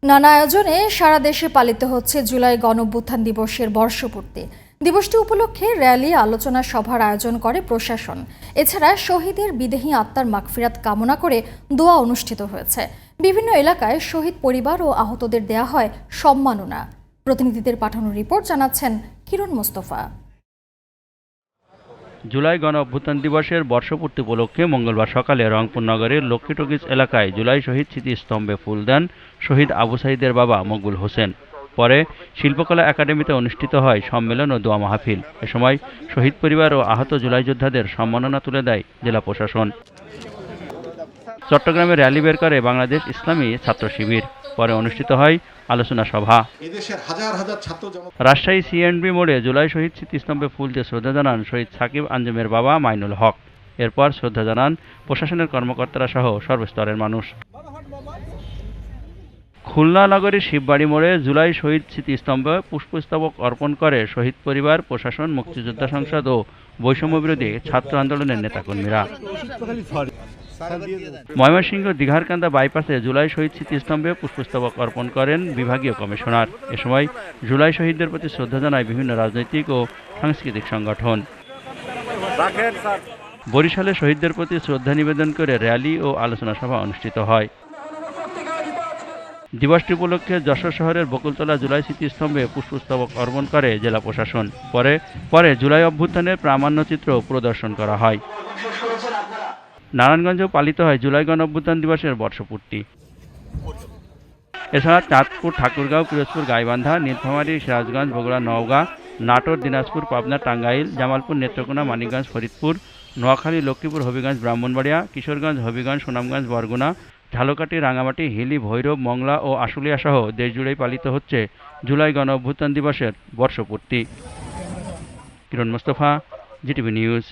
নানা আয়োজনে সারা দেশে পালিত হচ্ছে জুলাই গণঅভ্যুত্থান দিবসের বর্ষপূর্তি। দিবসটি উপলক্ষে র্যালি, আলোচনা সভার আয়োজন করে প্রশাসন। এছাড়া শহীদের বিদেহী আত্মার মাগফিরাত কামনা করে দোয়া অনুষ্ঠিত হয়েছে। বিভিন্ন এলাকায় শহীদ পরিবার ও আহতদের দেয়া হয় সম্মাননা। প্রতিনিধিদের পাঠানো রিপোর্ট জানাচ্ছেন কিরণ মোস্তফা। জুলাই গণঅভ্যুত্থান দিবসের বর্ষপূর্তি উপলক্ষে মঙ্গলবার সকালে রংপুর নগরের লক্ষ্মী টকিজ এলাকায় জুলাই শহীদ স্মৃতিস্তম্ভে ফুল দেন শহীদ আবু সাঈদের বাবা মকবুল হোসেন। পরে শিল্পকলা একাডেমিতে অনুষ্ঠিত হয় সম্মেলন ও দোয়া মাহফিল। এ সময় শহীদ পরিবার ও আহত জুলাই যোদ্ধাদের সম্মাননা তুলে দেয় জেলা প্রশাসন। চট্টগ্রামে র্যালি বের করে বাংলাদেশ ইসলামী ছাত্র শিবির। পরে অনুষ্ঠিত হয় আলোচনা সভা। রাজশাহী সিএনবি মোড়ে জুলাই শহীদ স্মৃতিস্তম্ভে ফুল দিয়ে শ্রদ্ধা জানান শহীদ সাকিব আঞ্জুমের বাবা মাইনুল হক। এরপর শ্রদ্ধা জানান প্রশাসনের কর্মকর্তারা সহ সর্বস্তরের মানুষ। খুলনা নগরীর শিববাড়ি মোড়ে জুলাই শহীদ স্মৃতিস্তম্ভে পুষ্পস্তবক অর্পণ করে শহীদ পরিবার, প্রশাসন, মুক্তিযোদ্ধা সংসদ ও বৈষম্যবিরোধী ছাত্র আন্দোলনের নেতাকর্মীরা। ময়মনসিংহ দিঘারকান্দা বাইপাসে জুলাই শহীদ স্মৃতিস্তম্ভে পুষ্পস্তবক অর্পণ করেন বিভাগীয় কমিশনার। এ সময় জুলাই শহীদদের প্রতি শ্রদ্ধা জানায় বিভিন্ন রাজনৈতিক ও সাংস্কৃতিক সংগঠন। বরিশালে শহীদদের প্রতি শ্রদ্ধা নিবেদন করে র্যালি ও আলোচনা সভা অনুষ্ঠিত হয়। দিবসটি উপলক্ষে যশোর শহরের বকুলতলা জুলাই স্মৃতিস্তম্ভে পুষ্পস্তবক অর্পণ করে জেলা প্রশাসন। পরে জুলাই অভ্যুত্থানের প্রামাণ্যচিত্র প্রদর্শন করা হয়। নারায়ণগঞ্জেও পালিত হয় জুলাই গণঅভ্যুত্থান দিবসের বর্ষপূর্তি। এছাড়া চাঁদপুর, ঠাকুরগাঁও, পিরোজপুর, গাইবান্ধা, নীলফামারী, সিরাজগঞ্জ, বগুড়া, নওগাঁ, নাটোর, দিনাজপুর, পাবনা, টাঙ্গাইল, জামালপুর, নেত্রকোনা, মানিকগঞ্জ, ফরিদপুর, নোয়াখালী, লক্ষ্মীপুর, হবিগঞ্জ, ব্রাহ্মণবাড়িয়া, কিশোরগঞ্জ, হবিগঞ্জ, সুনামগঞ্জ, বরগুনা, ঝালকাঠি, রাঙামাটি, হিলি, ভৈরব, মংলা ও আশুলিয়া সহ দেশজুড়েই পালিত হচ্ছে জুলাই গণঅভ্যুত্থান দিবসের বর্ষপূর্তি। কিরণ মোস্তফা, জিটিভি নিউজ।